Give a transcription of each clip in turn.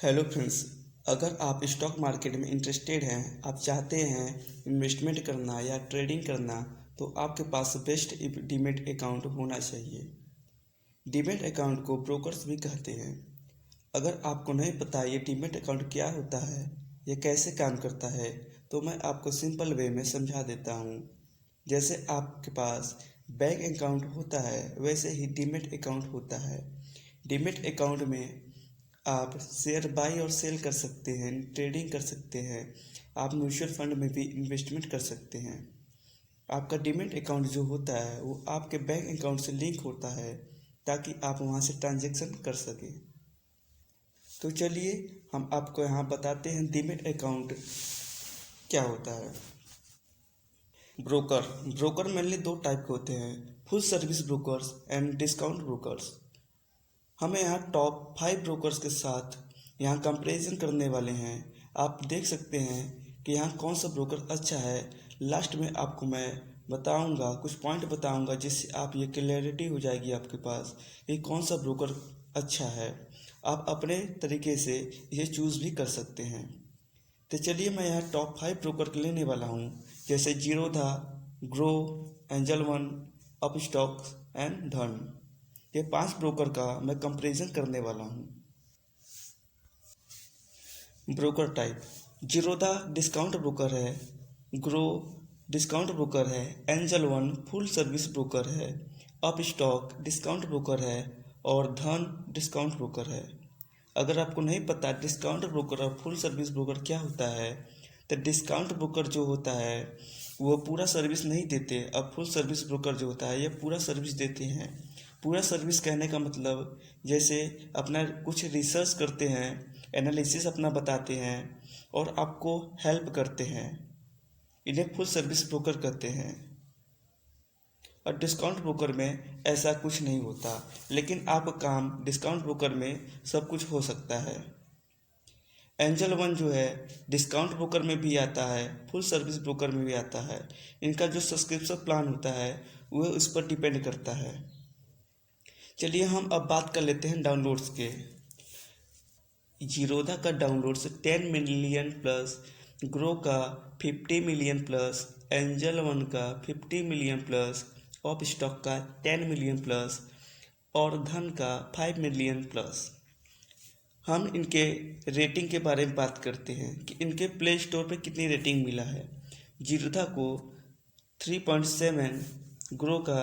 Hello friends. अगर आप stock market में इंटरेस्टेड हैं, आप चाहते हैं इन्वेस्टमेंट करना या ट्रेडिंग करना, तो आपके पास बेस्ट डीमैट अकाउंट होना चाहिए। डीमैट अकाउंट को ब्रोकर्स भी कहते हैं। अगर आपको नहीं पता ये डीमैट अकाउंट क्या होता है, ये कैसे काम करता है, तो मैं आपको सिंपल वे में समझा देता हूँ। जैसे आपके पास बैंक अकाउंट होता है, वैसे ही डीमैट अकाउंट होता है। डीमैट अकाउंट में आप शेयर बाई और सेल कर सकते हैं, ट्रेडिंग कर सकते हैं, आप म्यूचुअल फंड में भी इन्वेस्टमेंट कर सकते हैं। आपका डीमैट अकाउंट जो होता है वो आपके बैंक अकाउंट से लिंक होता है, ताकि आप वहाँ से ट्रांजैक्शन कर सकें। तो चलिए हम आपको यहाँ बताते हैं डीमैट अकाउंट क्या होता है। ब्रोकर ब्रोकर मेनली दो टाइप के होते हैं, full service brokers and discount brokers. हमें यहाँ टॉप 5 ब्रोकर्स के साथ यहाँ कंपैरिजन करने वाले हैं। आप देख सकते हैं कि यहाँ कौन सा ब्रोकर अच्छा है। लास्ट में आपको मैं बताऊंगा, कुछ पॉइंट बताऊंगा, जिससे आप ये क्लैरिटी हो जाएगी आपके पास कि कौन सा ब्रोकर अच्छा है। आप अपने तरीके से इसे चूज़ भी कर सकते हैं। तो चलिए मैं यहाँ टॉप 5 ब्रोकर लेने वाला हूँ, जैसे Zerodha, grow, angel one, Upstox and धन। ये 5 ब्रोकर का मैं कंपैरिजन करने वाला हूँ। Broker type: Zerodha discount broker है, ग्रो डिस्काउंट ब्रोकर है, angel one full service broker है, अपस्टॉक डिस्काउंट ब्रोकर है और धन डिस्काउंट ब्रोकर है। अगर आपको नहीं पता डिस्काउंट ब्रोकर और फुल सर्विस ब्रोकर क्या होता है, तो डिस्काउंट ब्रोकर जो होता है वो पूरा सर्विस नहीं देते। अब फुल सर्विस ब्रोकर जो होता है ये पूरा सर्विस देते हैं। पूरा सर्विस कहने का मतलब जैसे अपना कुछ रिसर्च करते हैं, एनालिसिस अपना बताते हैं और आपको हेल्प करते हैं, इन्हें फुल सर्विस ब्रोकर कहते हैं। और डिस्काउंट ब्रोकर में ऐसा कुछ नहीं होता, लेकिन आपका काम डिस्काउंट ब्रोकर में सब कुछ हो सकता है। एंजल वन जो है डिस्काउंट ब्रोकर में भी आता है, फुल सर्विस ब्रोकर में भी आता है। इनका जो सब्सक्रिप्शन प्लान होता है वह उस पर डिपेंड करता है। चलिए हम अब बात कर लेते हैं डाउनलोड्स के। जीरोधा का डाउनलोड्स 10 मिलियन प्लस, ग्रो का 50 मिलियन प्लस, एंजल वन का 50 मिलियन प्लस, ऑप स्टॉक का 10 मिलियन प्लस और धन का 5 मिलियन प्लस। हम इनके रेटिंग के बारे में बात करते हैं कि इनके प्ले स्टोर पे कितनी रेटिंग मिला है। जीरोधा को 3.7, ग्रो का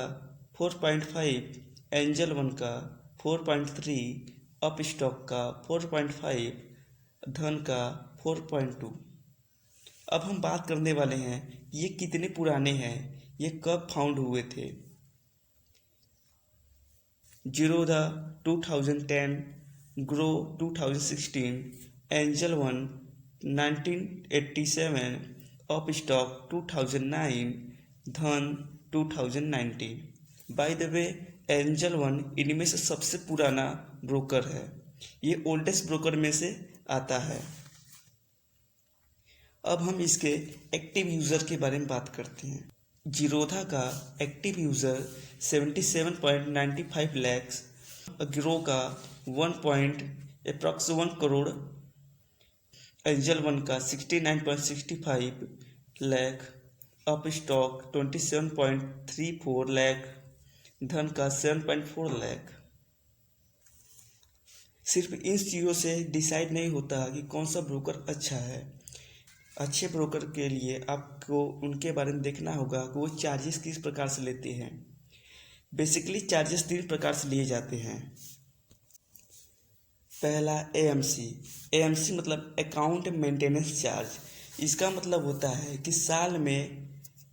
4.5, एंजल वन का 4.3, अप स्टॉक का 4.5, धन का 4.2। अब हम बात करने वाले हैं ये कितने पुराने हैं, ये कब फाउंड हुए थे। Zerodha 2010, grow 2016, angel one 1987, up stock 2009, धन 2019। By the way angel one इनमें से सबसे पुराना ब्रोकर है, ये ओल्डेस्ट ब्रोकर में से आता है। अब हम इसके एक्टिव यूज़र के बारे में बात करते हैं। जीरोधा का एक्टिव यूज़र 77.95 लैक्स, ग्रो का 1 करोड़, एंजल वन का 69.65 लाख, अप स्टॉक 27.34 लाख, धन का 7.4 लाख। सिर्फ इन चीज़ों से डिसाइड नहीं होता कि कौन सा ब्रोकर अच्छा है। अच्छे ब्रोकर के लिए आपको उनके बारे में देखना होगा कि वो चार्जेस किस प्रकार से लेते हैं। बेसिकली चार्जेस 3 प्रकार से लिए जाते हैं। पहला एएमसी मतलब अकाउंट मेंटेनेंस चार्ज। इसका मतलब होता है कि साल में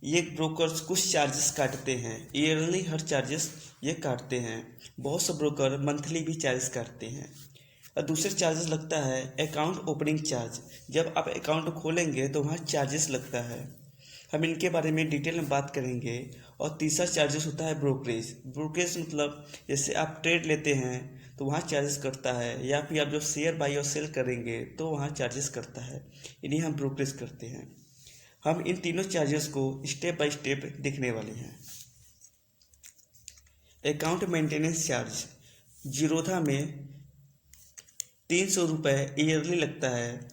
ये ब्रोकर्स कुछ चार्जेस काटते हैं, ईयरली हर चार्जेस ये काटते हैं। बहुत से ब्रोकर मंथली भी चार्जेस काटते हैं। और दूसरे चार्जेस लगता है अकाउंट ओपनिंग चार्ज। जब आप अकाउंट खोलेंगे तो वहाँ चार्जेस लगता है, हम इनके बारे में डिटेल में बात करेंगे। और तीसरा चार्जेस होता है ब्रोकरेज। ब्रोकरेज मतलब जैसे आप ट्रेड लेते हैं तो वहाँ चार्जेस करता है, या फिर आप जब शेयर बाई और सेल करेंगे तो वहाँ चार्जेस करता है, इन्हें हम ब्रोकरेज करते हैं। हम इन तीनों चार्जेस को स्टेप बाय स्टेप देखने वाले हैं। अकाउंट मेंटेनेंस चार्ज जीरोधा में ₹300 ईयरली लगता है।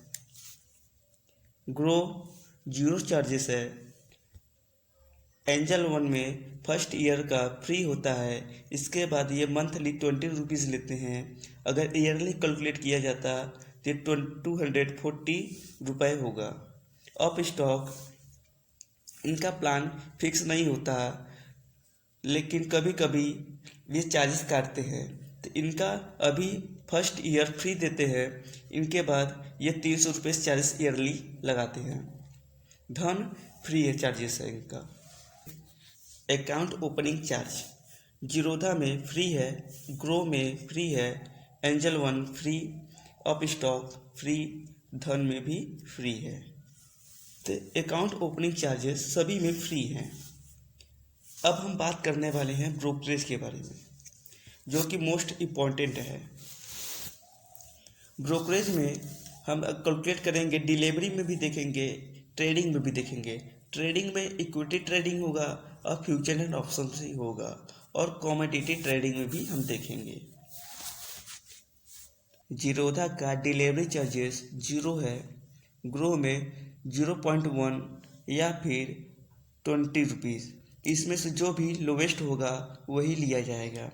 ग्रो 0 चार्जेस है। एंजल वन में फर्स्ट ईयर का फ्री होता है। इसके बाद ये मंथली ₹20 लेते हैं। अगर ईयरली कैलकुलेट किया जाता तो ₹240 होगा। ऑफ स्टॉक इनका प्लान फिक्स नहीं होता, लेकिन कभी कभी ये चार्जेस काटते हैं। तो इनका अभी फर्स्ट ईयर फ्री देते हैं, इनके बाद ये ₹300 चार्जेस ईयरली लगाते हैं। धन फ्री है, चार्जेस है इनका। अकाउंट ओपनिंग चार्ज जीरोधा में फ्री है, ग्रो में फ्री है, angel one free, up stock free, धन में भी फ्री है। तो अकाउंट ओपनिंग चार्जेस सभी में फ्री हैं। अब हम बात करने वाले हैं ब्रोकरेज के बारे में, जो कि मोस्ट इम्पॉर्टेंट है। ब्रोकरेज में हम कैलकुलेट करेंगे, डिलीवरी में भी देखेंगे, ट्रेडिंग में भी देखेंगे। ट्रेडिंग में इक्विटी ट्रेडिंग होगा और फ्यूचर एंड ऑप्शन ही होगा, और कमोडिटी ट्रेडिंग में भी हम देखेंगे। जीरोधा का डिलीवरी चार्जेस 0 है, ग्रो में 0.1 या फिर ₹20। इसमें से जो भी लोवेस्ट होगा वही लिया जाएगा।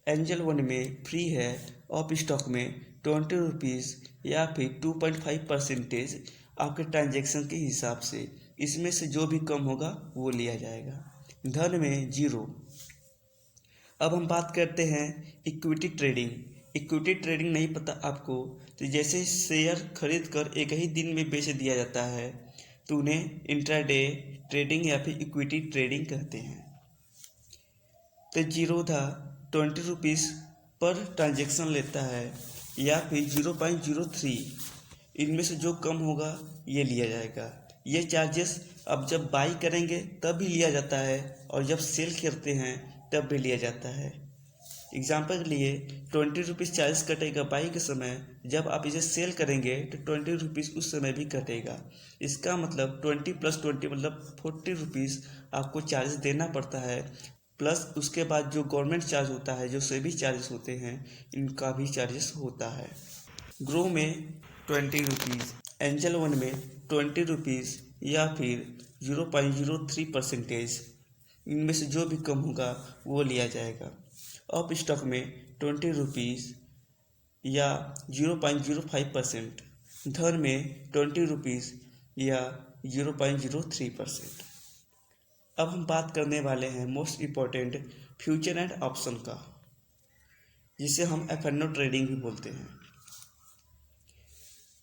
एंजल वन में फ्री है, ऑफ स्टॉक में ₹20 या फिर 2.5% आपके ट्रांजैक्शन के हिसाब से। इसमें से जो भी कम होगा वो लिया जाएगा। धन में 0। अब हम बात करते हैं इक्विटी ट्रेडिंग। इक्विटी ट्रेडिंग नहीं पता आपको, तो जैसे शेयर खरीद कर एक ही दिन में बेच दिया जाता है, तो उन्हें इंट्राडे ट्रेडिंग या फिर इक्विटी ट्रेडिंग कहते हैं। तो जीरोधा ₹20 पर ट्रांजैक्शन लेता है, या फिर 0.03। इनमें से जो कम होगा ये लिया जाएगा। ये चार्जेस अब जब बाई करेंगे तब भी लिया जाता है, और जब सेल करते हैं तब भी लिया जाता है। एग्जाम्पल के लिए ₹20 चार्जेस कटेगा बाई के समय, जब आप इसे सेल करेंगे तो ₹20 उस समय भी कटेगा। इसका मतलब 20 + 20 मतलब ₹40 आपको चार्जेस देना पड़ता है, प्लस उसके बाद जो गवर्नमेंट चार्ज होता है, जो सेबी चार्जेस होते हैं, इनका भी चार्जेस होता है। ग्रो में ₹20, एंजल वन में ₹20 या फिर 0.03%। इनमें से जो भी कम होगा वो लिया जाएगा। अप स्टॉक में ₹20 या 0.05%, धन में ₹20 या 0.03%। अब हम बात करने वाले हैं most important future and option का, जिसे हम एफएनओ ट्रेडिंग भी बोलते हैं।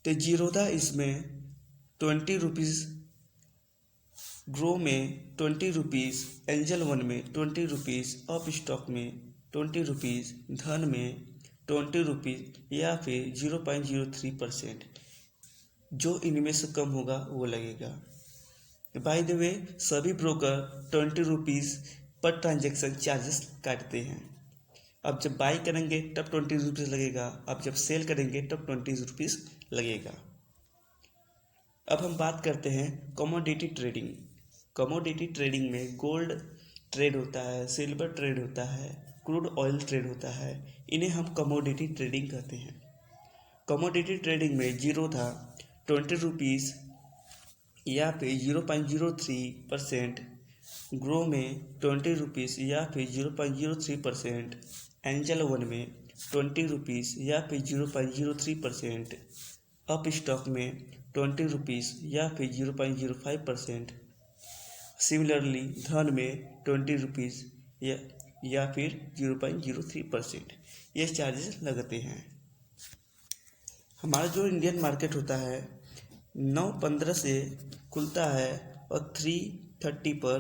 तो जीरोधा इसमें ₹20, ग्रो में ₹20, एंजल वन में ₹20, अप स्टॉक में ₹20, धन में ₹20 या फिर 0.03%। जो इनमें से कम होगा वो लगेगा। बाय द वे, सभी ब्रोकर ₹20 पर ट्रांजैक्शन चार्जेस काटते हैं। अब जब बाई करेंगे तब ₹20 लगेगा, अब जब सेल करेंगे तब ₹20 लगेगा। अब हम बात करते हैं कमोडिटी ट्रेडिंग। कमोडिटी ट्रेडिंग में गोल्ड ट्रेड होता है, सिल्वर ट्रेड होता है, क्रूड ऑयल ट्रेड होता है। इन्हें हम कमोडिटी ट्रेडिंग कहते हैं। कमोडिटी ट्रेडिंग में जीरोधा ₹20 या फिर 0.03%, ग्रो में ₹20 या फिर 0.03%, एंजल वन में ₹20 या फिर 0.03%, अप स्टॉक में ₹20 या फिर 0.05%, सिमिलरली धन में ₹20 या फिर 0.03%। ये चार्जेस लगते हैं। हमारा जो इंडियन मार्केट होता है 9:15 से खुलता है और 3:30 पर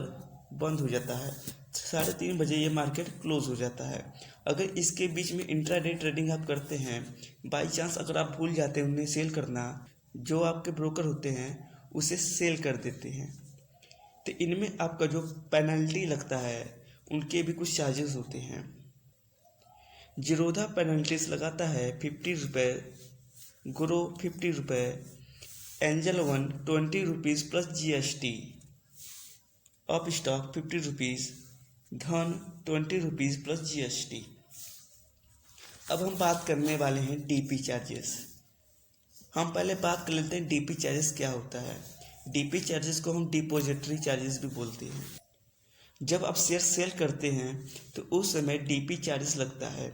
बंद हो जाता है। 3:30 बजे ये मार्केट क्लोज हो जाता है। अगर इसके बीच में इंट्राडे ट्रेडिंग आप करते हैं, बाई चांस अगर आप भूल जाते हैं उन्हें सेल करना, जो आपके ब्रोकर होते हैं उसे सेल कर देते हैं, तो इनमें आपका जो पेनल्टी लगता है उनके भी कुछ चार्जेस होते हैं। जीरोधा पेनल्टीज लगाता है ₹50, grow ₹50, angel one ₹20 plus GST, up stock ₹50, धन ₹20 प्लस GST। अब हम बात करने वाले हैं डीपी चार्जेस। हम पहले बात कर लेते हैं डीपी चार्जेस क्या होता है। डीपी चार्जेस को हम डिपॉजिटरी चार्जेस भी बोलते हैं। जब आप शेयर सेल करते हैं तो उस समय डीपी चार्जेस लगता है।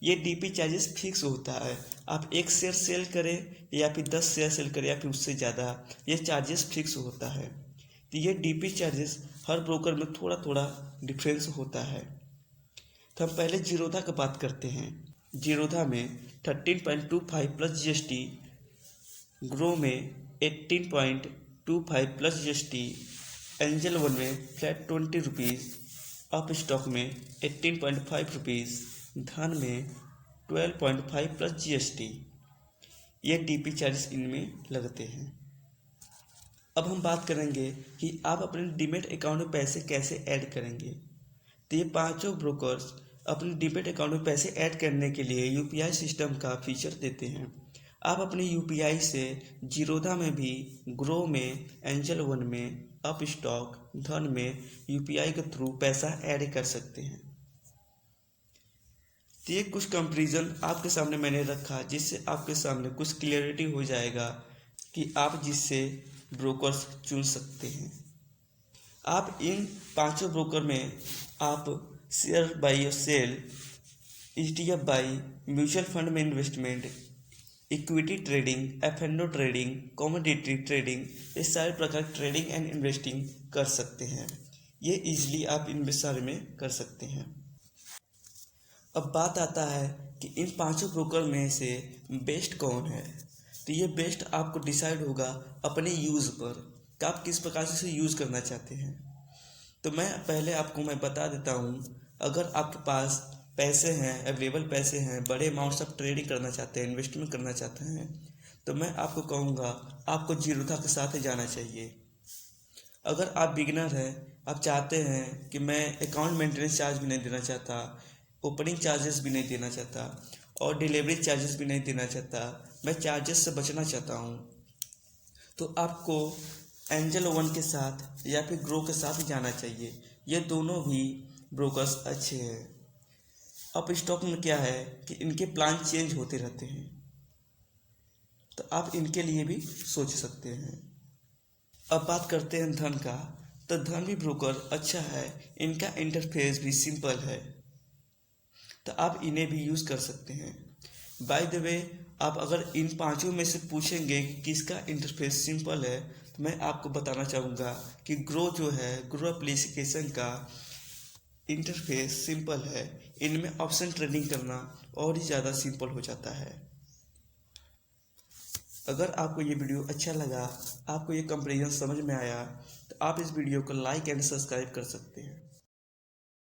ये डीपी चार्जेस फिक्स होता है। आप एक शेयर सेल करें या फिर 10 शेयर सेल करें या फिर उससे ज़्यादा, ये चार्जेस फिक्स होता है। तो ये डीपी चार्जेस हर ब्रोकर में थोड़ा थोड़ा डिफरेंस होता है। तो हम पहले जीरोधा की बात करते हैं। जीरोधा में 13.25 प्लस जीएसटी, ग्रो में 18.25 प्लस जीएसटी, एंजल वन में फ्लैट 20 रुपीज़, अप स्टॉक में 18.5 रुपीज़, धन में 12.5 प्लस जीएसटी। ये डीपी चार्जेस इनमें लगते हैं। अब हम बात करेंगे कि आप अपने डीमैट अकाउंट में पैसे कैसे ऐड करेंगे। तो ये पांचों ब्रोकर्स अपने डीमैट अकाउंट में पैसे ऐड करने के लिए यूपीआई सिस्टम का फीचर देते हैं। आप अपने यूपीआई से जीरोधा में भी, ग्रो में, एंजल वन में, अप स्टॉक, धन में यूपीआई के थ्रू पैसा ऐड कर सकते हैं। तो ये कुछ कंपैरिजन आपके सामने मैंने रखा जिससे आपके सामने कुछ क्लियरिटी हो जाएगा कि आप जिससे ब्रोकर्स चुन सकते हैं। आप इन पांचों ब्रोकर में आप शेयर बाई और sell, ETF buy, mutual fund में इन्वेस्टमेंट, इक्विटी ट्रेडिंग, एफ&ओ ट्रेडिंग, कमोडिटी ट्रेडिंग, ये सारे प्रकार की ट्रेडिंग एंड इन्वेस्टिंग कर सकते हैं। ये इजीली आप इन सारे में कर सकते हैं। अब बात आता है कि इन पांचों ब्रोकर में से बेस्ट कौन है। तो ये बेस्ट आपको डिसाइड होगा अपने यूज़ पर कि आप किस प्रकार से इसे यूज़ करना चाहते हैं। तो मैं बता देता हूँ, अगर आपके पास पैसे हैं, अवेलेबल पैसे हैं, बड़े अमाउंट से आप ट्रेडिंग करना चाहते हैं, इन्वेस्टमेंट करना चाहते हैं, तो मैं आपको कहूँगा आपको जीरोधा के साथ ही जाना चाहिए। अगर आप बिगिनर हैं, आप चाहते हैं कि मैं अकाउंट मेंटेनेंस चार्ज भी नहीं देना चाहता, ओपनिंग चार्जेस भी नहीं देना चाहता और डिलीवरी चार्जेस भी नहीं देना चाहता, मैं चार्जेस से बचना चाहता हूँ, तो आपको एंजल वन के साथ या फिर ग्रो के साथ जाना चाहिए। ये दोनों भी ब्रोकर्स अच्छे हैं। अप स्टॉक में क्या है कि इनके प्लान चेंज होते रहते हैं, तो आप इनके लिए भी सोच सकते हैं। अब बात करते हैं धन का। तो धन भी ब्रोकर अच्छा है, इनका इंटरफेस भी सिंपल है, तो आप इन्हें भी यूज़ कर सकते हैं। बाय द वे, आप अगर इन पांचों में से पूछेंगे कि किसका इंटरफेस सिंपल है, तो मैं आपको बताना चाहूँगा कि ग्रो जो है, ग्रो एप्लीकेशन का इंटरफेस सिंपल है। इनमें ऑप्शन ट्रेडिंग करना और ही ज़्यादा सिंपल हो जाता है। अगर आपको ये वीडियो अच्छा लगा, आपको ये कंपैरिजन समझ में आया, तो आप इस वीडियो को लाइक एंड सब्सक्राइब कर सकते हैं।